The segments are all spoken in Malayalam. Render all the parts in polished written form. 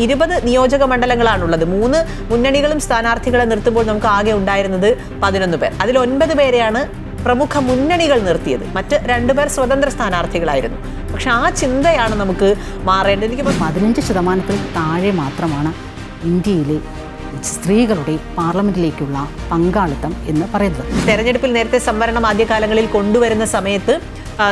20 നിയോജക മണ്ഡലങ്ങളാണുള്ളത്. 3 മുന്നണികളും സ്ഥാനാർത്ഥികളെ നിർത്തുമ്പോൾ നമുക്ക് ആകെ ഉണ്ടായിരുന്നത് 11 പേർ. അതിൽ 9 പേരെയാണ് പ്രമുഖ മുന്നണികൾ നിർത്തിയത്. മറ്റ് 2 പേർ സ്വതന്ത്ര സ്ഥാനാർത്ഥികളായിരുന്നു. പക്ഷെ ആ ചിന്തയാണ് നമുക്ക് മാറേണ്ടത്. എനിക്ക് 15% താഴെ മാത്രമാണ് ഇന്ത്യയിലെ സ്ത്രീകളുടെ പാർലമെന്റിലേക്കുള്ള പങ്കാളിത്തം എന്ന് പറയുന്നത്. തെരഞ്ഞെടുപ്പിൽ നേരത്തെ സംവരണം ആദ്യകാലങ്ങളിൽ കൊണ്ടുവരുന്ന സമയത്ത്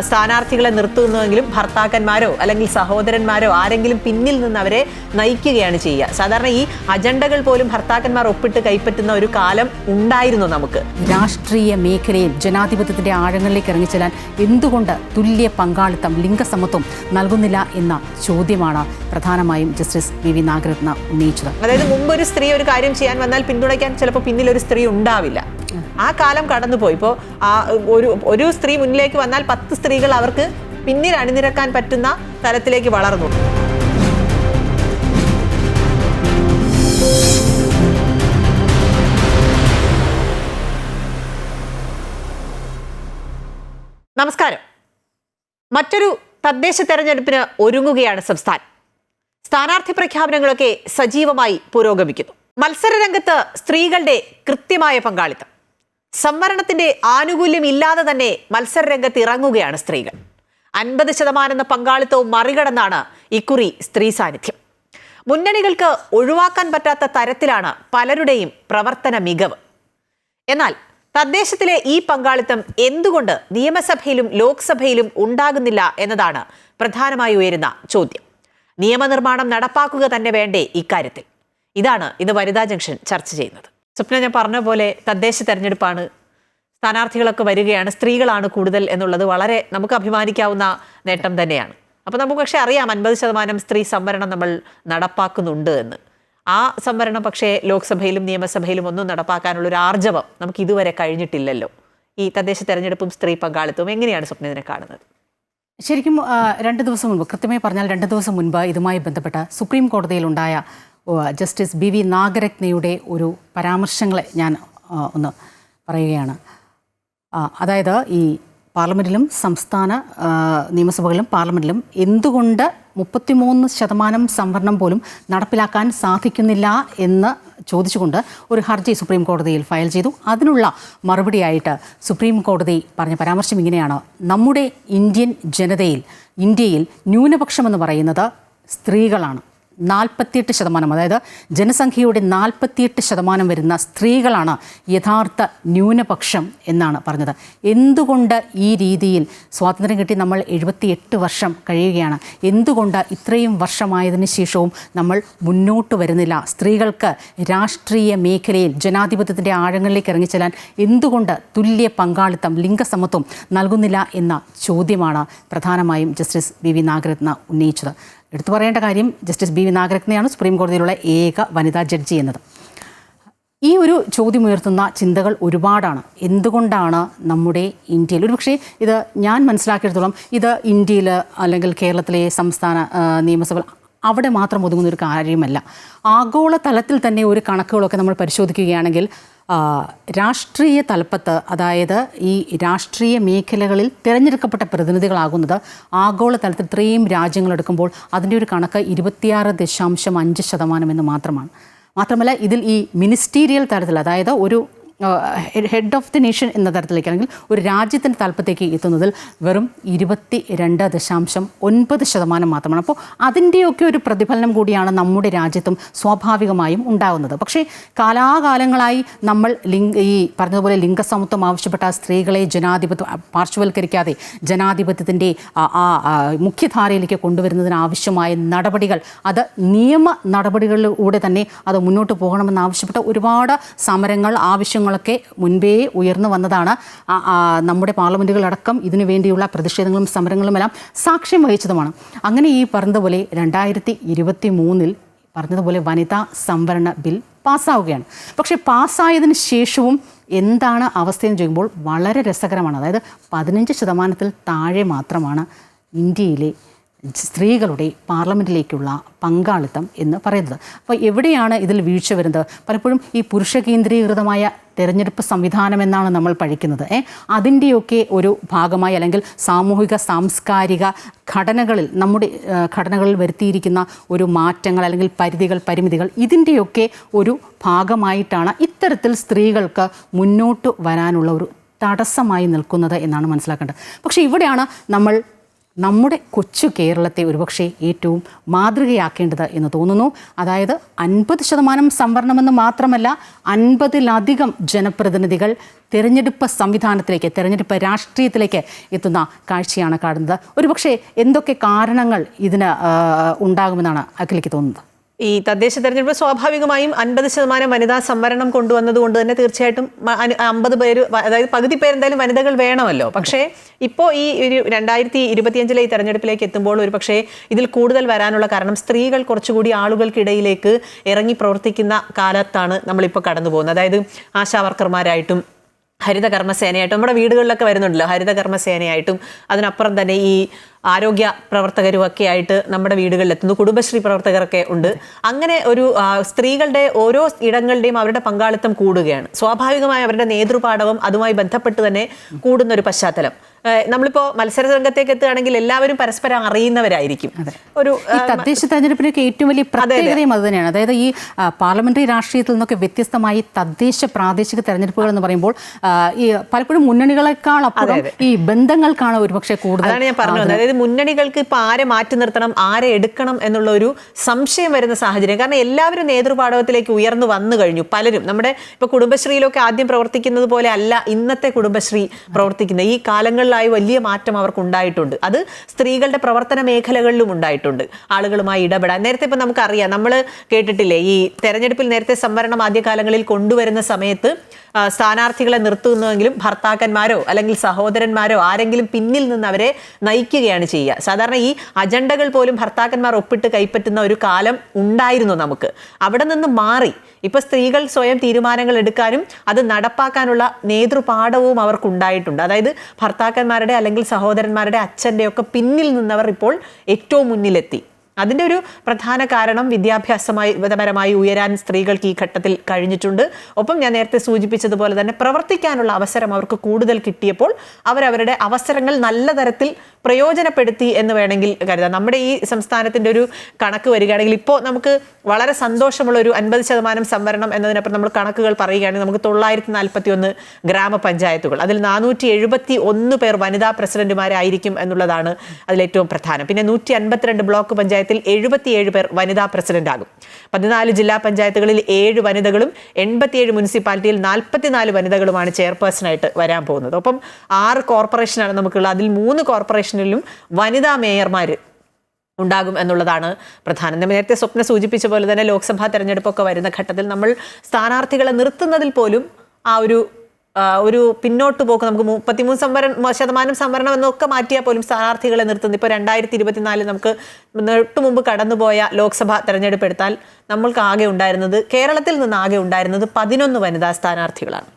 സ്ഥാനാർത്ഥികളെ നിർത്തുന്നുവെങ്കിലും ഭർത്താക്കന്മാരോ അല്ലെങ്കിൽ സഹോദരന്മാരോ ആരെങ്കിലും പിന്നിൽ നിന്ന് അവരെ നയിക്കുകയാണ് ചെയ്യുക. സാധാരണ ഈ അജണ്ടകൾ പോലും ഭർത്താക്കന്മാർ ഒപ്പിട്ട് കൈപ്പറ്റുന്ന ഒരു കാലം ഉണ്ടായിരുന്നു നമുക്ക്. രാഷ്ട്രീയ മേഖലയിൽ ജനാധിപത്യത്തിന്റെ ആഴങ്ങളിലേക്ക് ഇറങ്ങിച്ചെല്ലാൻ എന്തുകൊണ്ട് തുല്യ പങ്കാളിത്തം, ലിംഗസമത്വം നൽകുന്നില്ല എന്ന ചോദ്യമാണ് പ്രധാനമായും ജസ്റ്റിസ് വി നാഗരത്ന ഉന്നയിച്ചത്. അതായത് മുമ്പ് ഒരു സ്ത്രീ ഒരു കാര്യം ചെയ്യാൻ വന്നാൽ പിന്തുണയ്ക്കാൻ ചിലപ്പോൾ പിന്നിൽ ഒരു സ്ത്രീ ഉണ്ടാവില്ല. ആ കാലം കടന്നുപോയി. ഇപ്പോൾ ഒരു സ്ത്രീ മുന്നിലേക്ക് വന്നാൽ 10 സ്ത്രീകൾ അവർക്ക് പിന്നിൽ അണിനിരക്കാൻ പറ്റുന്ന തലത്തിലേക്ക് വളർന്നു. നമസ്കാരം. മറ്റൊരു തദ്ദേശ തെരഞ്ഞെടുപ്പിന് ഒരുങ്ങുകയാണ് സംസ്ഥാനം. സ്ഥാനാർത്ഥി പ്രഖ്യാപനങ്ങളൊക്കെ സജീവമായി പുരോഗമിക്കുന്നു. മത്സരരംഗത്ത് സ്ത്രീകളുടെ കൃത്യമായ പങ്കാളിത്തം, സംവരണത്തിന്റെ ആനുകൂല്യം ഇല്ലാതെ തന്നെ മത്സരരംഗത്ത് ഇറങ്ങുകയാണ് സ്ത്രീകൾ. 50% എന്ന പങ്കാളിത്തവും മറികടന്നാണ് ഇക്കുറി സ്ത്രീ സാന്നിധ്യം. മുന്നണികൾക്ക് ഒഴിവാക്കാൻ പറ്റാത്ത തരത്തിലാണ് പലരുടെയും പ്രവർത്തന മികവ്. എന്നാൽ തദ്ദേശത്തിലെ ഈ പങ്കാളിത്തം എന്തുകൊണ്ട് നിയമസഭയിലും ലോക്സഭയിലും ഉണ്ടാകുന്നില്ല എന്നതാണ് പ്രധാനമായി ഉയരുന്ന ചോദ്യം. നിയമനിർമ്മാണം നടപ്പാക്കുക തന്നെ വേണ്ടേ ഇക്കാര്യത്തിൽ? ഇതാണ് ഇന്ന് വനിതാ ജംഗ്ഷൻ ചർച്ച ചെയ്യുന്നത്. സ്വപ്ന, ഞാൻ പറഞ്ഞ പോലെ തദ്ദേശ തെരഞ്ഞെടുപ്പാണ്, സ്ഥാനാർത്ഥികളൊക്കെ വരികയാണ്, സ്ത്രീകളാണ് കൂടുതൽ എന്നുള്ളത് വളരെ നമുക്ക് അഭിമാനിക്കാവുന്ന നേട്ടം തന്നെയാണ്. അപ്പോൾ നമുക്ക് പക്ഷേ അറിയാം 50% സ്ത്രീ സംവരണം നമ്മൾ നടപ്പാക്കുന്നുണ്ട് എന്ന്. ആ സംവരണം പക്ഷേ ലോക്സഭയിലും നിയമസഭയിലും ഒന്നും നടപ്പാക്കാനുള്ളൊരു ആർജവം നമുക്ക് ഇതുവരെ കഴിഞ്ഞിട്ടില്ലല്ലോ. ഈ തദ്ദേശ തെരഞ്ഞെടുപ്പും സ്ത്രീ പങ്കാളിത്തവും എങ്ങനെയാണ് സ്വപ്ന ഇതിനെ കാണുന്നത്? ശരിക്കും 2 ദിവസം മുൻപ്, കൃത്യമായി പറഞ്ഞാൽ 2 ദിവസം മുൻപ് ഇതുമായി ബന്ധപ്പെട്ട സുപ്രീം കോടതിയിലുണ്ടായ ജസ്റ്റിസ് വി നാഗരത്നയുടെ ഒരു പരാമർശങ്ങളെ ഞാൻ ഒന്ന് പറയുകയാണ്. അതായത് ഈ പാർലമെൻറ്റിലും സംസ്ഥാന നിയമസഭകളിലും പാർലമെൻറ്റിലും എന്തുകൊണ്ട് 33% സംവരണം പോലും നടപ്പിലാക്കാൻ സാധിക്കുന്നില്ല എന്ന് ചോദിച്ചുകൊണ്ട് ഒരു ഹർജി സുപ്രീം കോടതിയിൽ ഫയൽ ചെയ്തു. അതിനുള്ള മറുപടിയായിട്ട് സുപ്രീം കോടതി പറഞ്ഞ പരാമർശം ഇങ്ങനെയാണ്: നമ്മുടെ ഇന്ത്യയിൽ ന്യൂനപക്ഷമെന്ന് പറയുന്നത് സ്ത്രീകളാണ്. 48%, അതായത് ജനസംഖ്യയുടെ 48% വരുന്ന സ്ത്രീകളാണ് യഥാർത്ഥ ന്യൂനപക്ഷം എന്നാണ് പറഞ്ഞത്. എന്തുകൊണ്ട് ഈ രീതിയിൽ സ്വാതന്ത്ര്യം കിട്ടി നമ്മൾ 78 വർഷം കഴിയുകയാണ്, എന്തുകൊണ്ട് ഇത്രയും വർഷമായതിനു ശേഷവും നമ്മൾ മുന്നോട്ട് വരുന്നില്ല? സ്ത്രീകൾക്ക് രാഷ്ട്രീയ മേഖലയിൽ ജനാധിപത്യത്തിൻ്റെ ആഴങ്ങളിലേക്ക് ഇറങ്ങിച്ചെല്ലാൻ എന്തുകൊണ്ട് തുല്യ പങ്കാളിത്തം, ലിംഗസമത്വം നൽകുന്നില്ല എന്ന ചോദ്യമാണ് പ്രധാനമായും ജസ്റ്റിസ് വി നാഗരത്ന ഉന്നയിച്ചത്. എടുത്തു പറയേണ്ട കാര്യം, ജസ്റ്റിസ് വി നാഗരത്നയാണ് സുപ്രീം കോടതിയിലുള്ള ഏക വനിതാ ജഡ്ജി എന്നത്. ഈ ഒരു ചോദ്യം ഉയർത്തുന്ന ചിന്തകൾ ഒരുപാടാണ്. എന്തുകൊണ്ടാണ് നമ്മുടെ ഇന്ത്യയിൽ, ഒരുപക്ഷെ ഇത് ഞാൻ മനസ്സിലാക്കിയെടുത്തോളം ഇത് ഇന്ത്യയിൽ അല്ലെങ്കിൽ കേരളത്തിലെ സംസ്ഥാന നിയമസഭ അവിടെ മാത്രം ഒതുങ്ങുന്നൊരു കാര്യമല്ല. ആഗോള തലത്തിൽ തന്നെ ഒരു കണക്കുകളൊക്കെ നമ്മൾ പരിശോധിക്കുകയാണെങ്കിൽ രാഷ്ട്രീയ തലപ്പത്ത്, അതായത് ഈ രാഷ്ട്രീയ മേഖലകളിൽ തിരഞ്ഞെടുക്കപ്പെട്ട പ്രതിനിധികളാകുന്നത് ആഗോള തലത്തിൽ ഇത്രയും രാജ്യങ്ങളെടുക്കുമ്പോൾ അതിൻ്റെ ഒരു കണക്ക് 26.5% എന്ന് മാത്രമാണ്. മാത്രമല്ല ഇതിൽ ഈ മിനിസ്റ്റീരിയൽ തലത്തിൽ, അതായത് ഒരു ഹെഡ് ഓഫ് ദി നേഷൻ എന്ന തരത്തിലേക്ക്, അല്ലെങ്കിൽ ഒരു രാജ്യത്തിൻ്റെ തലപ്പത്തേക്ക് എത്തുന്നതിൽ വെറും 22.9% മാത്രമാണ്. അപ്പോൾ അതിൻ്റെയൊക്കെ ഒരു പ്രതിഫലനം കൂടിയാണ് നമ്മുടെ രാജ്യത്തും സ്വാഭാവികമായും ഉണ്ടാകുന്നത്. പക്ഷേ കാലാകാലങ്ങളായി നമ്മൾ ഈ പറഞ്ഞതുപോലെ ലിംഗസമത്വം ആവശ്യപ്പെട്ട സ്ത്രീകളെ പാർശ്വവൽക്കരിക്കാതെ ജനാധിപത്യത്തിൻ്റെ മുഖ്യധാരയിലേക്ക് കൊണ്ടുവരുന്നതിന് ആവശ്യമായ നടപടികൾ, അത് നിയമ നടപടികളിലൂടെ തന്നെ അത് മുന്നോട്ട് പോകണമെന്ന് ആവശ്യപ്പെട്ട ഒരുപാട് സമരങ്ങൾ, ആവശ്യങ്ങളൊക്കെ മുൻപേ ഉയർന്നു വന്നതാണ്. നമ്മുടെ പാർലമെൻറ്റുകളടക്കം ഇതിനു വേണ്ടിയുള്ള പ്രതിഷേധങ്ങളും സമരങ്ങളുമെല്ലാം സാക്ഷ്യം വഹിച്ചതുമാണ്. അങ്ങനെ ഈ പറഞ്ഞതുപോലെ 2023 പറഞ്ഞതുപോലെ വനിതാ സംവരണ ബിൽ പാസ്സാവുകയാണ്. പക്ഷേ പാസ്സായതിനു ശേഷവും എന്താണ് അവസ്ഥയെന്ന് ചോദിക്കുമ്പോൾ വളരെ രസകരമാണ്. അതായത് 15% താഴെ മാത്രമാണ് ഇന്ത്യയിലെ സ്ത്രീകളുടെ പാർലമെൻറ്റിലേക്കുള്ള പങ്കാളിത്തം എന്ന് പറയുന്നത്. അപ്പോൾ എവിടെയാണ് ഇതിൽ വീഴ്ച വരുന്നത്? പലപ്പോഴും ഈ പുരുഷ കേന്ദ്രീകൃതമായ തെരഞ്ഞെടുപ്പ് സംവിധാനം എന്നാണ് നമ്മൾ പഠിക്കുന്നത്. അതിൻ്റെയൊക്കെ ഒരു ഭാഗമായി അല്ലെങ്കിൽ സാമൂഹിക സാംസ്കാരിക ഘടനകളിൽ നമ്മുടെ ഘടനകളിൽ വരുത്തിയിരിക്കുന്ന ഒരു മാറ്റങ്ങൾ അല്ലെങ്കിൽ പരിമിതികൾ ഇതിൻ്റെയൊക്കെ ഒരു ഭാഗമായിട്ടാണ് ഇത്തരത്തിൽ സ്ത്രീകൾക്ക് മുന്നോട്ട് വരാനുള്ള ഒരു തടസ്സമായി നിൽക്കുന്നത് എന്നാണ് മനസ്സിലാക്കേണ്ടത്. പക്ഷേ ഇവിടെയാണ് നമ്മൾ നമ്മുടെ കൊച്ചു കേരളത്തെ ഒരുപക്ഷെ ഏറ്റവും മാതൃകയാക്കേണ്ടത് എന്ന് തോന്നുന്നു. അതായത് 50% സംവരണമെന്ന് മാത്രമല്ല, 50-ലധികം ജനപ്രതിനിധികൾ തെരഞ്ഞെടുപ്പ് സംവിധാനത്തിലേക്ക്, തെരഞ്ഞെടുപ്പ് രാഷ്ട്രീയത്തിലേക്ക് എത്തുന്ന കാഴ്ചയാണ് കാണുന്നത്. ഒരുപക്ഷെ എന്തൊക്കെ കാരണങ്ങൾ ഇതിന് ഉണ്ടാകുമെന്നാണ് അഖിലേക്ക് തോന്നുന്നത്? ഈ തദ്ദേശ തെരഞ്ഞെടുപ്പ് സ്വാഭാവികമായും 50% വനിതാ സംവരണം കൊണ്ടുവന്നത് കൊണ്ട് തന്നെ തീർച്ചയായിട്ടും 50 പേര്, അതായത് പകുതി പേരെന്തായാലും വനിതകൾ വേണമല്ലോ. പക്ഷേ ഇപ്പോൾ ഈ ഒരു 2025 ഈ തെരഞ്ഞെടുപ്പിലേക്ക് എത്തുമ്പോൾ ഒരു പക്ഷേ ഇതിൽ കൂടുതൽ വരാനുള്ള കാരണം സ്ത്രീകൾ കുറച്ചുകൂടി ആളുകൾക്കിടയിലേക്ക് ഇറങ്ങി പ്രവർത്തിക്കുന്ന കാലത്താണ് നമ്മളിപ്പോൾ കടന്നു പോകുന്നത്. അതായത് ആശാവർക്കർമാരായിട്ടും ഹരിതകർമ്മസേനയായിട്ടും നമ്മുടെ വീടുകളിലൊക്കെ വരുന്നുണ്ടല്ലോ, ഹരിതകർമ്മസേനയായിട്ടും അതിനപ്പുറം തന്നെ ഈ ആരോഗ്യ പ്രവർത്തകരും ഒക്കെ ആയിട്ട് നമ്മുടെ വീടുകളിലെത്തുന്നു, കുടുംബശ്രീ പ്രവർത്തകരൊക്കെ ഉണ്ട്. അങ്ങനെ ഒരു സ്ത്രീകളുടെ ഓരോ ഇടങ്ങളുടെയും അവരുടെ പങ്കാളിത്തം കൂടുകയാണ്. സ്വാഭാവികമായി അവരുടെ നേതൃപാടവം അതുമായി ബന്ധപ്പെട്ട് തന്നെ കൂടുന്ന ഒരു പശ്ചാത്തലം. നമ്മളിപ്പോൾ മത്സര രംഗത്തേക്ക് എത്തുകയാണെങ്കിൽ എല്ലാവരും പരസ്പരം അറിയുന്നവരായിരിക്കും. ഒരു തദ്ദേശ തെരഞ്ഞെടുപ്പിനൊക്കെ ഏറ്റവും വലിയ പ്രത്യേകതയും അത് തന്നെയാണ്. അതായത് ഈ പാർലമെന്ററി രാഷ്ട്രീയത്തിൽ നിന്നൊക്കെ വ്യത്യസ്തമായി പ്രാദേശിക തെരഞ്ഞെടുപ്പുകൾ എന്ന് പറയുമ്പോൾ ഈ പലപ്പോഴും മുന്നണികളെക്കാൾ അപ്പുറം ഈ ബന്ധങ്ങൾക്കാണ് ഒരുപക്ഷെ കൂടുതൽ. അതാണ് ഞാൻ പറഞ്ഞത്. അതായത് മുന്നണികൾക്ക് ഇപ്പോൾ ആരെ മാറ്റി നിർത്തണം, ആരെ എടുക്കണം എന്നുള്ള ഒരു സംശയം വരുന്ന സാഹചര്യം. കാരണം എല്ലാവരും നേതൃപാടവത്തിലേക്ക് ഉയർന്നു വന്നു കഴിഞ്ഞു. പലരും നമ്മുടെ ഇപ്പോൾ കുടുംബശ്രീയിലൊക്കെ ആദ്യം പ്രവർത്തിക്കുന്നത് പോലെ അല്ല ഇന്നത്തെ കുടുംബശ്രീ പ്രവർത്തിക്കുന്നത്. ഈ കാലങ്ങളിലായി വലിയ മാറ്റം അവർക്ക് ഉണ്ടായിട്ടുണ്ട്. അത് സ്ത്രീകളുടെ പ്രവർത്തന മേഖലകളിലും ഉണ്ടായിട്ടുണ്ട്. ആളുകളുമായി ഇടപെടാൻ നേരത്തെ ഇപ്പം നമുക്കറിയാം, നമ്മൾ കേട്ടിട്ടില്ലേ ഈ തെരഞ്ഞെടുപ്പിൽ നേരത്തെ സംവരണം ആദ്യകാലങ്ങളിൽ കൊണ്ടുവരുന്ന സമയത്ത് സ്ഥാനാർത്ഥികളെ നിർത്തുന്നുവെങ്കിലും ഭർത്താക്കന്മാരോ അല്ലെങ്കിൽ സഹോദരന്മാരോ ആരെങ്കിലും പിന്നിൽ നിന്ന് അവരെ നയിക്കുകയാണ് ചെയ്യുക. സാധാരണ ഈ അജണ്ടകൾ പോലും ഭർത്താക്കന്മാർ ഒപ്പിട്ട് കൈപ്പറ്റുന്ന ഒരു കാലം ഉണ്ടായിരുന്നു നമുക്ക്. അവിടെ നിന്ന് മാറി ഇപ്പൊ സ്ത്രീകൾ സ്വയം തീരുമാനങ്ങൾ എടുക്കാനും അത് നടപ്പാക്കാനുള്ള നേതൃപാഠവും അവർക്കുണ്ടായിട്ടുണ്ട്. അതായത് ഭർത്താക്കന്മാരുടെ അല്ലെങ്കിൽ സഹോദരന്മാരുടെ അച്ഛൻ്റെ ഒക്കെ പിന്നിൽ നിന്നവർ ഇപ്പോൾ ഏറ്റവും മുന്നിലെത്തി. അതിൻ്റെ ഒരു പ്രധാന കാരണം വിദ്യാഭ്യാസപരമായി ഉയരാൻ സ്ത്രീകൾക്ക് ഈ ഘട്ടത്തിൽ കഴിഞ്ഞിട്ടുണ്ട്. ഒപ്പം ഞാൻ നേരത്തെ സൂചിപ്പിച്ചതുപോലെ തന്നെ പ്രവർത്തിക്കാനുള്ള അവസരം അവർക്ക് കൂടുതൽ കിട്ടിയപ്പോൾ അവരവരുടെ അവസരങ്ങൾ നല്ല തരത്തിൽ പ്രയോജനപ്പെടുത്തി എന്ന് വേണമെങ്കിൽ കരുതാം. നമ്മുടെ ഈ സംസ്ഥാനത്തിൻ്റെ ഒരു കണക്ക് വരികയാണെങ്കിൽ ഇപ്പോൾ നമുക്ക് വളരെ സന്തോഷമുള്ള ഒരു 50% സംവരണം എന്നതിനപ്പുറം നമ്മൾ കണക്കുകൾ പറയുകയാണെങ്കിൽ നമുക്ക് 941 ഗ്രാമപഞ്ചായത്തുകൾ, അതിൽ 471 പേർ വനിതാ പ്രസിഡന്റുമാരായിരിക്കും എന്നുള്ളതാണ് അതിലേറ്റവും പ്രധാനം. പിന്നെ 152 ബ്ലോക്ക് പഞ്ചായത്തിൽ 77 പേർ വനിതാ പ്രസിഡന്റ് ആകും. 14 ജില്ലാ പഞ്ചായത്തുകളിൽ 7 വനിതകളും 87 മുനിസിപ്പാലിറ്റിയിൽ 44 വനിതകളുമാണ് ചെയർപേഴ്സണായിട്ട് വരാൻ പോകുന്നത്. ഒപ്പം 6 കോർപ്പറേഷനാണ് നമുക്കുള്ളത്. അതിൽ 3 കോർപ്പറേഷനിലും വനിതാ മേയർമാർ ഉണ്ടാകും എന്നുള്ളതാണ് പ്രധാനം. നേരത്തെ സ്വപ്ന സൂചിപ്പിച്ച പോലെ തന്നെ ലോക്സഭാ തെരഞ്ഞെടുപ്പൊക്കെ വരുന്ന ഘട്ടത്തിൽ നമ്മൾ സ്ഥാനാർത്ഥികളെ നിർത്തുന്നതിൽ പോലും ആ ഒരു പിന്നോട്ട് പോക്ക് നമുക്ക് 33% സംവരണം എന്നൊക്കെ മാറ്റിയാൽ പോലും സ്ഥാനാർത്ഥികളെ നിർത്തുന്നത്. ഇപ്പോൾ 2024 നമുക്ക് തൊട്ടുമുമ്പ് കടന്നുപോയ ലോക്സഭാ തെരഞ്ഞെടുപ്പ് എടുത്താൽ നമ്മൾക്ക് ആകെ ഉണ്ടായിരുന്നത്, കേരളത്തിൽ നിന്ന് ആകെ ഉണ്ടായിരുന്നത് 11 വനിതാ സ്ഥാനാർത്ഥികളാണ്.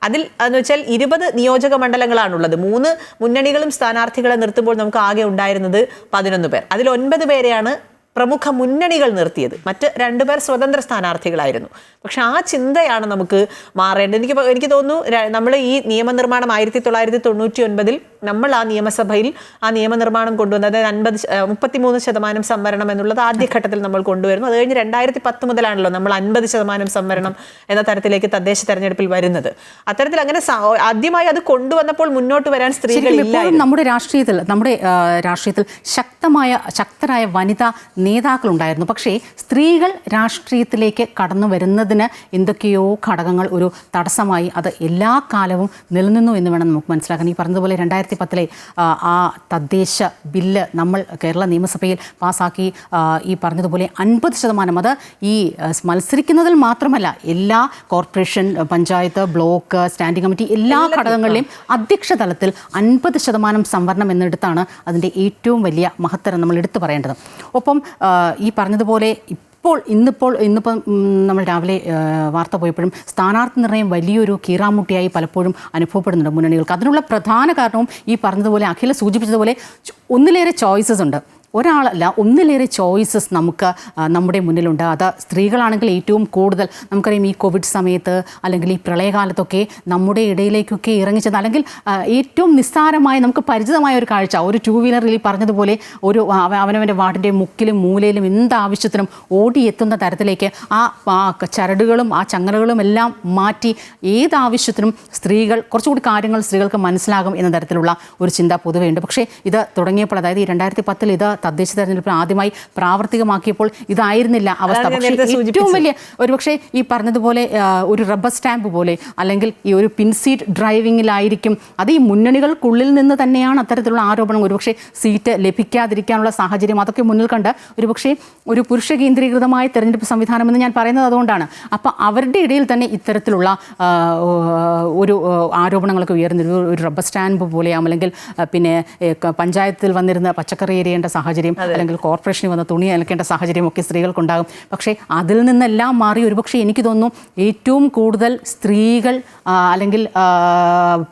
അതിൽ എന്ന് വെച്ചാൽ 20 നിയോജക മണ്ഡലങ്ങളാണുള്ളത്. 3 മുന്നണികളും സ്ഥാനാർത്ഥികളെ നിർത്തുമ്പോൾ നമുക്ക് ആകെ ഉണ്ടായിരുന്നത് 11 പേർ. അതിൽ 9 പേരെയാണ് പ്രമുഖ മുന്നണികൾ നിർത്തിയത്. മറ്റ് 2 പേർ സ്വതന്ത്ര സ്ഥാനാർത്ഥികളായിരുന്നു. പക്ഷെ ആ ചിന്തയാണ് നമുക്ക് മാറേണ്ടത്. എനിക്ക് തോന്നുന്നു നമ്മൾ ഈ നിയമനിർമ്മാണം 1999 നമ്മൾ ആ നിയമസഭയിൽ ആ നിയമനിർമ്മാണം കൊണ്ടുവന്നത് 33% സംവരണം എന്നുള്ളത് ആദ്യഘട്ടത്തിൽ നമ്മൾ കൊണ്ടുവരുന്നു. അത് കഴിഞ്ഞ് 2010 മുതലാണല്ലോ നമ്മൾ 50% സംവരണം എന്ന തരത്തിലേക്ക് തദ്ദേശ തെരഞ്ഞെടുപ്പിൽ വരുന്നത്. അത്തരത്തിൽ അങ്ങനെ ആദ്യമായി അത് കൊണ്ടുവന്നപ്പോൾ മുന്നോട്ട് വരാൻ സ്ത്രീകളില്ല. നമ്മുടെ രാഷ്ട്രീയത്തിൽ ശക്തരായ വനിതാ നേതാക്കളുണ്ടായിരുന്നു. പക്ഷേ സ്ത്രീകൾ രാഷ്ട്രീയത്തിലേക്ക് കടന്നു വരുന്നതിന് എന്തൊക്കെയോ ഘടകങ്ങൾ ഒരു തടസ്സമായി അത് എല്ലാ കാലവും നിലനിന്നു എന്ന് വേണം നമുക്ക് മനസ്സിലാക്കാൻ. ഈ പറഞ്ഞതുപോലെ 2010 ആ തദ്ദേശ ബില്ല് നമ്മൾ കേരള നിയമസഭയിൽ പാസ്സാക്കി. ഈ പറഞ്ഞതുപോലെ 50% അത് ഈ മത്സരിക്കുന്നതിൽ മാത്രമല്ല, എല്ലാ corporation, panchayat, block, standing committee എല്ലാ ഘടകങ്ങളിലെയും അധ്യക്ഷ തലത്തിൽ 50% സംവരണം എന്നെടുത്താണ് അതിൻ്റെ ഏറ്റവും വലിയ മഹത്തരം നമ്മൾ എടുത്തു പറയേണ്ടത്. ഒപ്പം ഈ പറഞ്ഞതുപോലെ ഇന്നിപ്പോൾ നമ്മൾ രാവിലെ വാർത്ത പോയപ്പോഴും സ്ഥാനാർത്ഥി നിർണ്ണയം വലിയൊരു കീറാമുട്ടിയായി പലപ്പോഴും അനുഭവപ്പെടുന്നുണ്ട് മുന്നണികൾക്ക്. അതിനുള്ള പ്രധാന കാരണവും ഈ പറഞ്ഞതുപോലെ അഖില സൂചിപ്പിച്ചതുപോലെ ഒന്നിലേറെ ചോയ്സസ് ഉണ്ട്. ഒരാളല്ല, ഒന്നിലേറെ ചോയ്സസ് നമുക്ക് നമ്മുടെ മുന്നിലുണ്ട്. അത് സ്ത്രീകളാണെങ്കിൽ ഏറ്റവും കൂടുതൽ നമുക്കറിയാം ഈ കോവിഡ് സമയത്ത് അല്ലെങ്കിൽ ഈ പ്രളയകാലത്തൊക്കെ നമ്മുടെ ഇടയിലേക്കൊക്കെ ഇറങ്ങിച്ചത്, അല്ലെങ്കിൽ ഏറ്റവും നിസ്സാരമായ നമുക്ക് പരിചിതമായ ഒരു കാഴ്ച, ഒരു 2 വീലറിൽ പറഞ്ഞതുപോലെ ഒരു അവനവൻ്റെ വാർഡിൻ്റെ മുക്കിലും മൂലയിലും എന്താവശ്യത്തിനും ഓടിയെത്തുന്ന തരത്തിലേക്ക് ആ ചരടുകളും ആ ചങ്ങലകളും എല്ലാം മാറ്റി ഏതാവശ്യത്തിനും സ്ത്രീകൾ കുറച്ചുകൂടി കാര്യങ്ങൾ സ്ത്രീകൾക്ക് മനസ്സിലാകും എന്ന തരത്തിലുള്ള ഒരു ചിന്ത പൊതുവെയുണ്ട്. പക്ഷേ ഇത് തുടങ്ങിയപ്പോൾ, അതായത് ഈ 2010 ഇത് തദ്ദേശ തെരഞ്ഞെടുപ്പിൽ ആദ്യമായി പ്രാവർത്തികമാക്കിയപ്പോൾ ഇതായിരുന്നില്ല അവസ്ഥ. പക്ഷേ ഏറ്റവും വലിയ ഒരുപക്ഷെ ഈ പറഞ്ഞതുപോലെ ഒരു റബ്ബർ സ്റ്റാമ്പ് പോലെ, അല്ലെങ്കിൽ ഈ ഒരു പിൻസീറ്റ് ഡ്രൈവിങ്ങിലായിരിക്കും അത്. ഈ മുന്നണികൾക്കുള്ളിൽ നിന്ന് തന്നെയാണ് അത്തരത്തിലുള്ള ആരോപണം. ഒരുപക്ഷെ സീറ്റ് ലഭിക്കാതിരിക്കാനുള്ള സാഹചര്യം അതൊക്കെ മുന്നിൽ കണ്ട് ഒരുപക്ഷെ ഒരു പുരുഷ കേന്ദ്രീകൃതമായ തെരഞ്ഞെടുപ്പ് സംവിധാനമെന്ന് ഞാൻ പറയുന്നത് അതുകൊണ്ടാണ്. അപ്പം അവരുടെ ഇടയിൽ തന്നെ ഇത്തരത്തിലുള്ള ഒരു ആരോപണങ്ങളൊക്കെ ഉയർന്നിരുന്നു. ഒരു റബ്ബർ സ്റ്റാമ്പ് പോലെയാം, അല്ലെങ്കിൽ പിന്നെ പഞ്ചായത്തിൽ വന്നിരുന്ന പച്ചക്കറി എരിയേണ്ട സാഹചര്യം, അല്ലെങ്കിൽ കോർപ്പറേഷനിൽ വന്ന തുണി അലക്കേണ്ട സാഹചര്യം ഒക്കെ സ്ത്രീകൾക്കുണ്ടാകും. പക്ഷേ അതിൽ നിന്നെല്ലാം മാറി ഒരുപക്ഷെ എനിക്ക് തോന്നുന്നു ഏറ്റവും കൂടുതൽ സ്ത്രീകൾ അല്ലെങ്കിൽ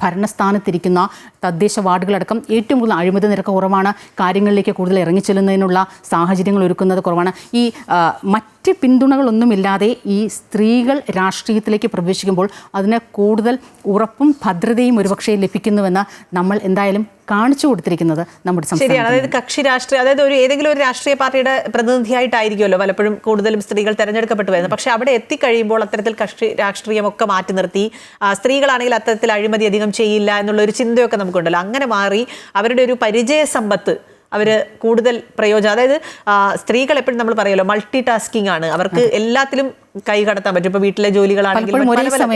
ഭരണസ്ഥാനത്തിരിക്കുന്ന തദ്ദേശ വാർഡുകളടക്കം ഏറ്റവും കൂടുതൽ അഴിമതി നിരക്ക് കുറവാണ്. കാര്യങ്ങളിലേക്ക് കൂടുതൽ ഇറങ്ങിച്ചെല്ലുന്നതിനുള്ള സാഹചര്യങ്ങൾ ഒരുക്കുന്നത് കുറവാണ്. ഈ മറ്റ് പിന്തുണകളൊന്നുമില്ലാതെ ഈ സ്ത്രീകൾ രാഷ്ട്രീയത്തിലേക്ക് പ്രവേശിക്കുമ്പോൾ അതിന് കൂടുതൽ ഉറപ്പും ഭദ്രതയും ഒരുപക്ഷെ ലഭിക്കുന്നുവെന്ന് നമ്മൾ എന്തായാലും കാണിച്ചു കൊടുത്തിരിക്കുന്നത് നമ്മുടെ സംസ്ഥാനം. അതായത് കക്ഷി രാഷ്ട്രീയ, അതായത് ഏതെങ്കിലും ഒരു രാഷ്ട്രീയ പാർട്ടിയുടെ പ്രതിനിധിയായിട്ടായിരിക്കുമല്ലോ പലപ്പോഴും കൂടുതലും സ്ത്രീകൾ തെരഞ്ഞെടുക്കപ്പെട്ടു വരുന്നത്. പക്ഷേ അവിടെ എത്തിക്കഴിയുമ്പോൾ അത്തരത്തിൽ കക്ഷി രാഷ്ട്രീയമൊക്കെ മാറ്റി നിർത്തി സ്ത്രീകളാണെങ്കിൽ അത്തരത്തിൽ അഴിമതി അധികം ചെയ്യില്ല എന്നുള്ള ഒരു ചിന്തയൊക്കെ നമുക്കുണ്ടല്ലോ. അങ്ങനെ മാറി അവരുടെ ഒരു പരിചയ സമ്പത്ത് അവർ കൂടുതൽ പ്രയോജനം, അതായത് സ്ത്രീകൾ എപ്പോഴും നമ്മൾ പറയുമല്ലോ മൾട്ടി ടാസ്കിംഗ് ആണ്, അവർക്ക് എല്ലാത്തിലും കൈ കടത്താൻ പറ്റും. ഇപ്പോൾ വീട്ടിലെ ജോലികളാണെങ്കിലും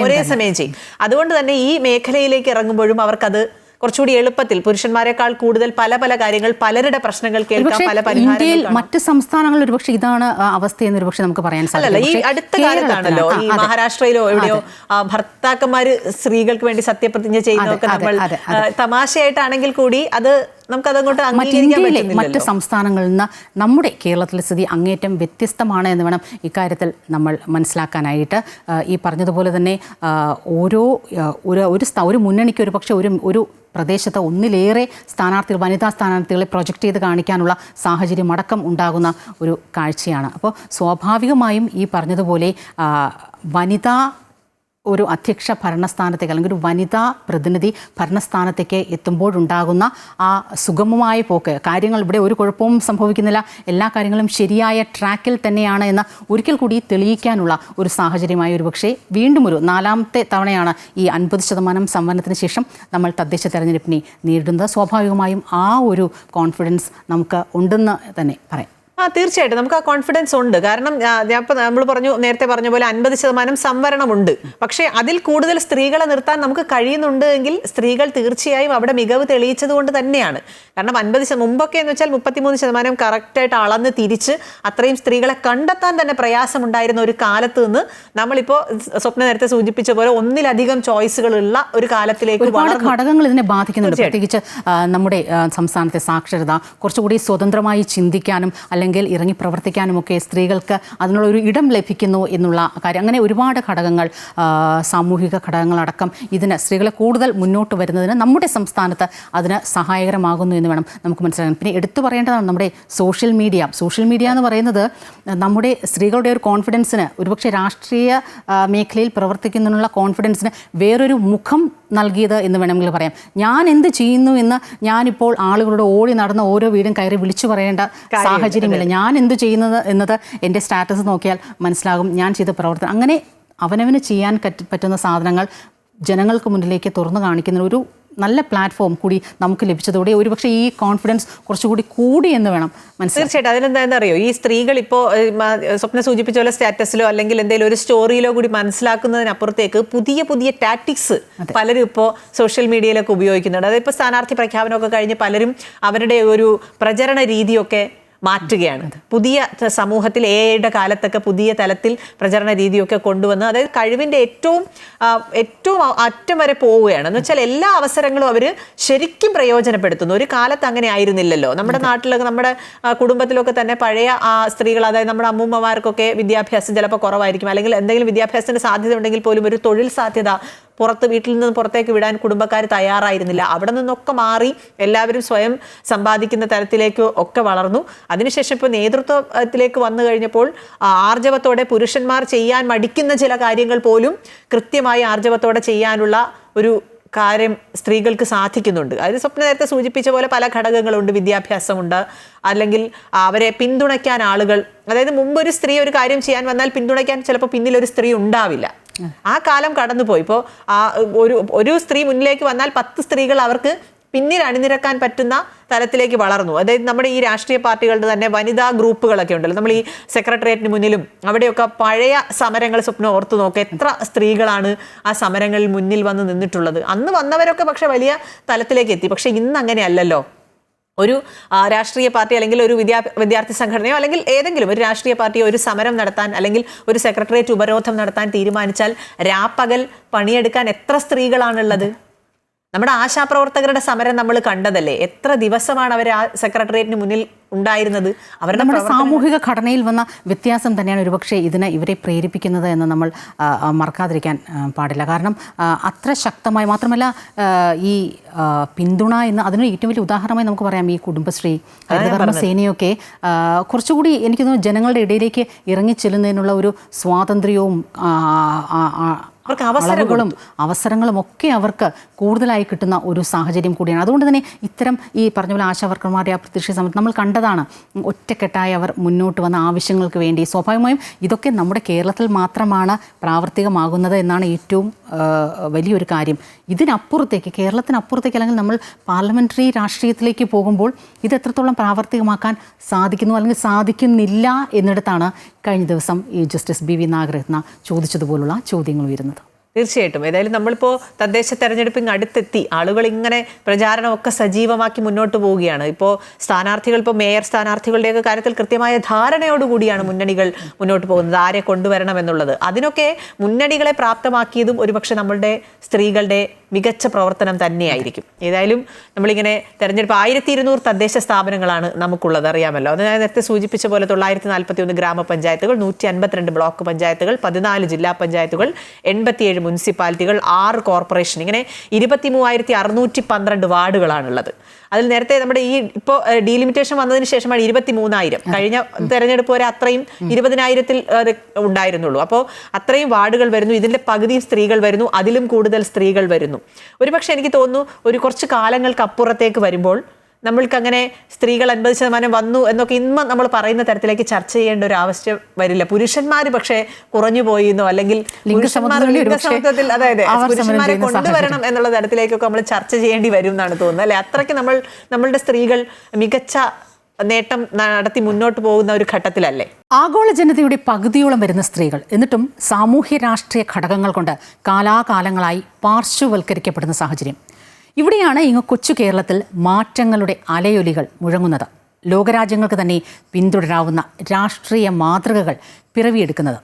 ഒരേ സമയം ചെയ്യും. അതുകൊണ്ട് തന്നെ ഈ മേഖലയിലേക്ക് ഇറങ്ങുമ്പോഴും അവർക്കത് കുറച്ചുകൂടി എളുപ്പത്തിൽ പുരുഷന്മാരെക്കാൾ കൂടുതൽ പല പല കാര്യങ്ങൾ, പലരുടെ പ്രശ്നങ്ങൾ കേൾക്കാം, പല ഇന്ത്യയിൽ മറ്റ് സംസ്ഥാനങ്ങളിൽ ഒരുപക്ഷെ ഇതാണ് അവസ്ഥയെന്ന് ഒരുപക്ഷെ നമുക്ക് പറയാൻ സാധിക്കും. ഈ അടുത്ത കാലത്താണല്ലോ ഈ മഹാരാഷ്ട്രയിലോ എവിടെയോ ഭർത്താക്കന്മാര് സ്ത്രീകൾക്ക് വേണ്ടി സത്യപ്രതിജ്ഞ ചെയ്യുന്നതൊക്കെ നമ്മൾ തമാശയായിട്ടാണെങ്കിൽ കൂടി അത് നമുക്കതങ്ങോട്ട് അംഗീകരിക്കാൻ പറ്റുന്നില്ല. മറ്റ് സംസ്ഥാനങ്ങളിൽ നിന്ന് നമ്മുടെ കേരളത്തിലെ സ്ഥിതി അങ്ങേറ്റം വ്യത്യസ്തമാണ് എന്ന് വേണം ഇക്കാര്യത്തിൽ നമ്മൾ മനസ്സിലാക്കാനായിട്ട്. ഈ പറഞ്ഞതുപോലെ തന്നെ ഒരു മുന്നണിക്ക് ഒരു പക്ഷേ ഒരു പ്രദേശത്ത് ഒന്നിലേറെ വനിതാ സ്ഥാനാർത്ഥികളെ പ്രൊജക്റ്റ് ചെയ്ത് കാണിക്കാനുള്ള സാഹചര്യം അടക്കം ഉണ്ടാകുന്ന ഒരു കാഴ്ചയാണ്. അപ്പോൾ സ്വാഭാവികമായും ഈ പറഞ്ഞതുപോലെ വനിതാ ഒരു അധ്യക്ഷ ഭരണസ്ഥാനത്തേക്ക് അല്ലെങ്കിൽ ഒരു വനിതാ പ്രതിനിധി ഭരണസ്ഥാനത്തേക്ക് എത്തുമ്പോഴുണ്ടാകുന്ന ആ സുഗമമായ പോക്ക്, കാര്യങ്ങൾ ഇവിടെ ഒരു കുഴപ്പവും സംഭവിക്കുന്നില്ല, എല്ലാ കാര്യങ്ങളും ശരിയായ ട്രാക്കിൽ തന്നെയാണ് എന്ന് ഒരിക്കൽ കൂടി തെളിയിക്കാനുള്ള ഒരു സാഹചര്യമായി ഒരുപക്ഷെ വീണ്ടും ഒരു 4ാമത്തെ തവണയാണ് ഈ 50% സംവരണത്തിന് ശേഷം നമ്മൾ തദ്ദേശ തെരഞ്ഞെടുപ്പിനെ നേരിടുന്നത്. സ്വാഭാവികമായും ആ ഒരു കോൺഫിഡൻസ് നമുക്ക് ഉണ്ടെന്ന് തന്നെ പറയാം. തീർച്ചയായിട്ടും നമുക്ക് ആ കോൺഫിഡൻസ് ഉണ്ട്. കാരണം നമ്മൾ നേരത്തെ പറഞ്ഞ പോലെ 50% സംവരണമുണ്ട്. പക്ഷേ അതിൽ കൂടുതൽ സ്ത്രീകളെ നിർത്താൻ നമുക്ക് കഴിയുന്നുണ്ട് എങ്കിൽ സ്ത്രീകൾ തീർച്ചയായും അവിടെ മികവ് തെളിയിച്ചത് കൊണ്ട് തന്നെയാണ്. കാരണം 50 മുമ്പൊക്കെ എന്ന് വെച്ചാൽ 33% കറക്റ്റായിട്ട് അളന്ന് തിരിച്ച് അത്രയും സ്ത്രീകളെ കണ്ടെത്താൻ തന്നെ പ്രയാസമുണ്ടായിരുന്ന ഒരു കാലത്ത് നിന്ന് നമ്മളിപ്പോൾ സ്വപ്ന നേരത്തെ സൂചിപ്പിച്ച പോലെ ഒന്നിലധികം ചോയ്സുകളുള്ള ഒരു കാലത്തിലേക്ക് ഒരുപാട് ഘടകങ്ങൾ ഇതിനെ ബാധിക്കുന്നുണ്ട്. പ്രത്യേകിച്ച് നമ്മുടെ സംസ്ഥാനത്തെ സാക്ഷരത, കുറച്ചുകൂടി സ്വതന്ത്രമായി ചിന്തിക്കാനും അല്ലെങ്കിൽ ഇറങ്ങി പ്രവർത്തിക്കാനുമൊക്കെ സ്ത്രീകൾക്ക് അതിനുള്ള ഒരു ഇടം ലഭിക്കുന്നു എന്നുള്ള കാര്യം, അങ്ങനെ ഒരുപാട് ഘടകങ്ങൾ, സാമൂഹിക ഘടകങ്ങളടക്കം ഇതിന് സ്ത്രീകളെ കൂടുതൽ മുന്നോട്ട് വരുന്നതിന് നമ്മുടെ സംസ്ഥാനത്ത് അതിന് സഹായകരമാകുന്നു എന്ന് വേണം നമുക്ക് മനസ്സിലാക്കാൻ. പിന്നെ എടുത്തു പറയേണ്ടതാണ് നമ്മുടെ സോഷ്യൽ മീഡിയ എന്ന് പറയുന്നത് നമ്മുടെ സ്ത്രീകളുടെ ഒരു കോൺഫിഡൻസിന്, ഒരുപക്ഷെ രാഷ്ട്രീയ മേഖലയിൽ പ്രവർത്തിക്കുന്നതിനുള്ള കോൺഫിഡൻസിന് വേറൊരു മുഖം നൽകിയത് എന്ന് വേണമെങ്കിൽ പറയാം. ഞാൻ എന്ത് ചെയ്യുന്നു എന്ന് ഞാനിപ്പോൾ ആളുകളോട് ഓടി നടന്ന ഓരോ വീടും കയറി വിളിച്ചു പറയേണ്ട സാഹചര്യമില്ല. ഞാൻ എന്ത് ചെയ്യുന്നത് എന്നത് എൻ്റെ സ്റ്റാറ്റസ് നോക്കിയാൽ മനസ്സിലാകും, ഞാൻ ചെയ്ത പ്രവർത്തനം. അങ്ങനെ അവനവന് ചെയ്യാൻ പറ്റുന്ന സാധനങ്ങൾ ജനങ്ങൾക്ക് മുന്നിലേക്ക് തുറന്നു കാണിക്കുന്ന ഒരു നല്ല പ്ലാറ്റ്ഫോം കൂടി നമുക്ക് ലഭിച്ചതോടെ ഒരുപക്ഷെ ഈ കോൺഫിഡൻസ് കുറച്ചുകൂടി കൂടി എന്ന് വേണം മനസ്സിലാക്കാം. തീർച്ചയായിട്ടും അതിനെന്താ അറിയോ, ഈ സ്ത്രീകൾ ഇപ്പോൾ സ്വപ്ന സൂചിപ്പിച്ച പോലെ സ്റ്റാറ്റസിലോ അല്ലെങ്കിൽ എന്തെങ്കിലും ഒരു സ്റ്റോറിയിലോ കൂടി മനസ്സിലാക്കുന്നതിനപ്പുറത്തേക്ക് പുതിയ പുതിയ ടാക്ടിക്സ് പലരും ഇപ്പോൾ സോഷ്യൽ മീഡിയയിലൊക്കെ ഉപയോഗിക്കുന്നുണ്ട്. അതായത് ഇപ്പോൾ സ്ഥാനാർത്ഥി പ്രഖ്യാപനമൊക്കെ കഴിഞ്ഞ് പലരും അവരുടെ ഒരു പ്രചരണ രീതിയൊക്കെ മാറ്റുകയാണ്. പുതിയ സമൂഹത്തിൽ എയുടെ കാലത്തൊക്കെ പുതിയ തലത്തിൽ പ്രചരണ രീതിയൊക്കെ കൊണ്ടുവന്ന്, അതായത് കഴിവിൻ്റെ ഏറ്റവും അറ്റം വരെ പോവുകയാണ്. എന്ന് വെച്ചാൽ എല്ലാ അവസരങ്ങളും അവർ ശരിക്കും പ്രയോജനപ്പെടുത്തുന്നു. ഒരു കാലത്ത് അങ്ങനെ ആയിരുന്നില്ലല്ലോ. നമ്മുടെ നാട്ടിലൊക്കെ നമ്മുടെ കുടുംബത്തിലൊക്കെ തന്നെ പഴയ സ്ത്രീകൾ, അതായത് നമ്മുടെ അമ്മൂമ്മമാർക്കൊക്കെ വിദ്യാഭ്യാസം ചിലപ്പോൾ കുറവായിരിക്കും, അല്ലെങ്കിൽ എന്തെങ്കിലും വിദ്യാഭ്യാസത്തിന് സാധ്യത ഉണ്ടെങ്കിൽ പോലും ഒരു തൊഴിൽ സാധ്യത വീട്ടിൽ നിന്ന് പുറത്തേക്ക് വിടാൻ കുടുംബക്കാർ തയ്യാറായിരുന്നില്ല. അവിടെ നിന്നൊക്കെ മാറി എല്ലാവരും സ്വയം സമ്പാദിക്കുന്ന തരത്തിലേക്ക് ഒക്കെ വളർന്നു. അതിനുശേഷം ഇപ്പോൾ നേതൃത്വത്തിലേക്ക് വന്നു കഴിഞ്ഞപ്പോൾ ആർജവത്തോടെ പുരുഷന്മാർ ചെയ്യാൻ മടിക്കുന്ന ചില കാര്യങ്ങൾ പോലും കൃത്യമായി ആർജവത്തോടെ ചെയ്യാനുള്ള ഒരു കാര്യം സ്ത്രീകൾക്ക് സാധിക്കുന്നുണ്ട്. അതായത് സ്വപ്ന നേരത്തെ സൂചിപ്പിച്ച പോലെ പല ഘടകങ്ങളുണ്ട്. വിദ്യാഭ്യാസമുണ്ട്, അല്ലെങ്കിൽ അവരെ പിന്തുണയ്ക്കാൻ ആളുകൾ. അതായത് മുമ്പൊരു സ്ത്രീ ഒരു കാര്യം ചെയ്യാൻ വന്നാൽ പിന്തുണയ്ക്കാൻ ചിലപ്പോൾ പിന്നിലൊരു സ്ത്രീ ഉണ്ടാവില്ല. ആ കാലം കടന്നുപോയി. ഇപ്പോൾ ഒരു സ്ത്രീ മുന്നിലേക്ക് വന്നാൽ 10 സ്ത്രീകൾ അവർക്ക് പിന്നിൽ അണിനിരക്കാൻ പറ്റുന്ന തലത്തിലേക്ക് വളർന്നു. അതായത് നമ്മുടെ ഈ രാഷ്ട്രീയ പാർട്ടികളുടെ തന്നെ വനിതാ ഗ്രൂപ്പുകളൊക്കെ ഉണ്ടല്ലോ. നമ്മൾ ഈ സെക്രട്ടേറിയറ്റിന് മുന്നിലും അവിടെയൊക്കെ പഴയ സമരങ്ങൾ സ്വപ്നം ഓർത്തു നോക്കുക. എത്ര സ്ത്രീകളാണ് ആ സമരങ്ങളിൽ മുന്നിൽ വന്ന് നിന്നിട്ടുള്ളത്. അന്ന് വന്നവരൊക്കെ പക്ഷെ വലിയ തലത്തിലേക്ക് എത്തി. പക്ഷെ ഇന്ന് അങ്ങനെയല്ലല്ലോ. ഒരു രാഷ്ട്രീയ പാർട്ടി അല്ലെങ്കിൽ ഒരു വിദ്യാർത്ഥി സംഘടനയോ അല്ലെങ്കിൽ ഏതെങ്കിലും ഒരു രാഷ്ട്രീയ പാർട്ടിയോ ഒരു സമരം നടത്താൻ അല്ലെങ്കിൽ ഒരു സെക്രട്ടേറിയറ്റ് ഉപരോധം നടത്താൻ തീരുമാനിച്ചാൽ രാപ്പകൽ പണിയെടുക്കാൻ എത്ര സ്ത്രീകളാണുള്ളത്? നമ്മുടെ ആശാപ്രവർത്തകരുടെ സമരം നമ്മൾ കണ്ടതല്ലേ. എത്ര ദിവസമാണ് അവർ ആ സെക്രട്ടേറിയറ്റിന് മുന്നിൽ ഉണ്ടായിരുന്നത്. നമ്മുടെ സാമൂഹിക ഘടനയിൽ വന്ന വ്യത്യാസം തന്നെയാണ് ഒരുപക്ഷെ ഇവരെ പ്രേരിപ്പിക്കുന്നത് എന്ന് നമ്മൾ മറക്കാതിരിക്കാൻ പാടില്ല. കാരണം അത്ര ശക്തമായി മാത്രമല്ല ഈ പിന്തുണ എന്ന് അതിന് ഏറ്റവും വലിയ ഉദാഹരണമായി നമുക്ക് പറയാം ഈ കുടുംബശ്രീ, ഹരിതകർമ്മ സേനയൊക്കെ കുറച്ചുകൂടി എനിക്ക് തോന്നുന്നു ജനങ്ങളുടെ ഇടയിലേക്ക് ഇറങ്ങിച്ചെല്ലുന്നതിനുള്ള ഒരു സ്വാതന്ത്ര്യവും അവസരങ്ങളും ഒക്കെ അവർക്ക് കൂടുതലായി കിട്ടുന്ന ഒരു സാഹചര്യം കൂടിയാണ്. അതുകൊണ്ട് തന്നെ ഇത്തരം ഈ പറഞ്ഞ പോലെ ആശാവർക്കർമാരുടെ ആ പ്രതിഷേധ സമയത്ത് നമ്മൾ കണ്ടതാണ് ഒറ്റക്കെട്ടായി അവർ മുന്നോട്ട് വന്ന ആവശ്യങ്ങൾക്ക് വേണ്ടി. സ്വാഭാവികമായും ഇതൊക്കെ നമ്മുടെ കേരളത്തിൽ മാത്രമാണ് പ്രാവർത്തികമാകുന്നത് എന്നാണ് ഏറ്റവും വലിയൊരു കാര്യം. ഇതിനപ്പുറത്തേക്ക് കേരളത്തിനപ്പുറത്തേക്ക് അല്ലെങ്കിൽ നമ്മൾ പാർലമെൻ്ററി രാഷ്ട്രീയത്തിലേക്ക് പോകുമ്പോൾ ഇത് എത്രത്തോളം പ്രാവർത്തികമാക്കാൻ സാധിക്കുന്നു അല്ലെങ്കിൽ സാധിക്കുന്നില്ല എന്നിടത്താണ് കഴിഞ്ഞ ദിവസം ഈ ജസ്റ്റിസ് BV നാഗരത്ന ചോദിച്ചതുപോലുള്ള ചോദ്യങ്ങൾ ഉയരുന്നത്. തീർച്ചയായിട്ടും. ഏതായാലും നമ്മളിപ്പോൾ തദ്ദേശ തെരഞ്ഞെടുപ്പിന് അടുത്തെത്തി. ആളുകൾ ഇങ്ങനെ പ്രചാരണമൊക്കെ സജീവമാക്കി മുന്നോട്ട് പോവുകയാണ്. ഇപ്പോൾ സ്ഥാനാർത്ഥികൾ, ഇപ്പോൾ മേയർ സ്ഥാനാർത്ഥികളുടെയൊക്കെ കാര്യത്തിൽ കൃത്യമായ ധാരണയോടുകൂടിയാണ് മുന്നണികൾ മുന്നോട്ട് പോകുന്നത്, ആരെ കൊണ്ടുവരണം എന്നുള്ളത്. അതിനൊക്കെ മുന്നണികളെ പ്രാപ്തമാക്കിയതും ഒരുപക്ഷെ നമ്മളുടെ സ്ത്രീകളുടെ മികച്ച പ്രവർത്തനം തന്നെയായിരിക്കും. ഏതായാലും നമ്മളിങ്ങനെ തെരഞ്ഞെടുപ്പ് 1200 തദ്ദേശ സ്ഥാപനങ്ങളാണ് നമുക്കുള്ളത്, അറിയാമല്ലോ. അത് ഞാൻ നേരത്തെ സൂചിപ്പിച്ച പോലെ 941 ഗ്രാമപഞ്ചായത്തുകൾ, 152 ബ്ലോക്ക് പഞ്ചായത്തുകൾ, 14 ജില്ലാ പഞ്ചായത്തുകൾ, 87 മുനിസിപ്പാലിറ്റികൾ, 6 കോർപ്പറേഷൻ, ഇങ്ങനെ 23,612 വാർഡുകളാണുള്ളത്. അതിൽ നേരത്തെ നമ്മുടെ ഈ ഇപ്പോൾ ഡീലിമിറ്റേഷൻ വന്നതിന് ശേഷമാണ് 23,000. കഴിഞ്ഞ തെരഞ്ഞെടുപ്പ് വരെ അത്രയും 20,000-ൽ ഉണ്ടായിരുന്നുള്ളൂ. അപ്പോൾ അത്രയും വാർഡുകൾ വരുന്നു. ഇതിൻ്റെ പകുതി സ്ത്രീകൾ വരുന്നു, അതിലും കൂടുതൽ സ്ത്രീകൾ വരുന്നു. ഒരുപക്ഷെ എനിക്ക് തോന്നുന്നു കുറച്ച് കാലങ്ങൾക്ക് അപ്പുറത്തേക്ക് വരുമ്പോൾ നമ്മൾക്കങ്ങനെ സ്ത്രീകൾ 50% വന്നു എന്നൊക്കെ ഇന്ന് നമ്മൾ പറയുന്ന തരത്തിലേക്ക് ചർച്ച ചെയ്യേണ്ട ഒരു ആവശ്യം വരില്ല. പുരുഷന്മാർ പക്ഷേ കുറഞ്ഞു പോയിന്നോ അല്ലെങ്കിൽ ലിംഗസമത്വത്തിൽ അതായത് പുരുഷന്മാരെ കൊണ്ടുവരണം എന്നുള്ള തരത്തിലേക്കൊക്കെ നമ്മൾ ചർച്ച ചെയ്യേണ്ടി വരും എന്നാണ് തോന്നുന്നത്, അല്ലെ? അത്രയ്ക്ക് നമ്മളുടെ സ്ത്രീകൾ മികച്ച നേട്ടം നടത്തി മുന്നോട്ട് പോകുന്ന ഒരു ഘട്ടത്തിലല്ലേ? ആഗോള ജനതയുടെ പകുതിയോളം വരുന്ന സ്ത്രീകൾ എന്നിട്ടും സാമൂഹ്യ രാഷ്ട്രീയ ഘടകങ്ങൾ കൊണ്ട് കാലാകാലങ്ങളായി പാർശ്വവൽക്കരിക്കപ്പെടുന്ന സാഹചര്യം. ഇവിടെയാണ് ഇങ്ങ് കൊച്ചു കേരളത്തിൽ മാറ്റങ്ങളുടെ അലയൊലികൾ മുഴങ്ങുന്നത്. ലോകരാജ്യങ്ങൾക്ക് തന്നെ പിന്തുടരാവുന്ന രാഷ്ട്രീയ മാതൃകകൾ പിറവിയെടുക്കുന്നത്.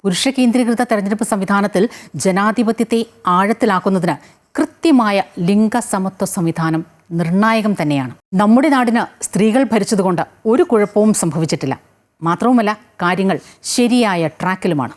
പുരുഷ കേന്ദ്രീകൃത തെരഞ്ഞെടുപ്പ് സംവിധാനത്തിൽ ജനാധിപത്യത്തെ ആഴത്തിലാക്കുന്നതിന് കൃത്യമായ ലിംഗസമത്വ സംവിധാനം നിർണായകം തന്നെയാണ്. നമ്മുടെ നാടിന് സ്ത്രീകൾ ഭരിച്ചതുകൊണ്ട് ഒരു കുഴപ്പവും സംഭവിച്ചിട്ടില്ല. മാത്രവുമല്ല, കാര്യങ്ങൾ ശരിയായ ട്രാക്കിലുമാണ്.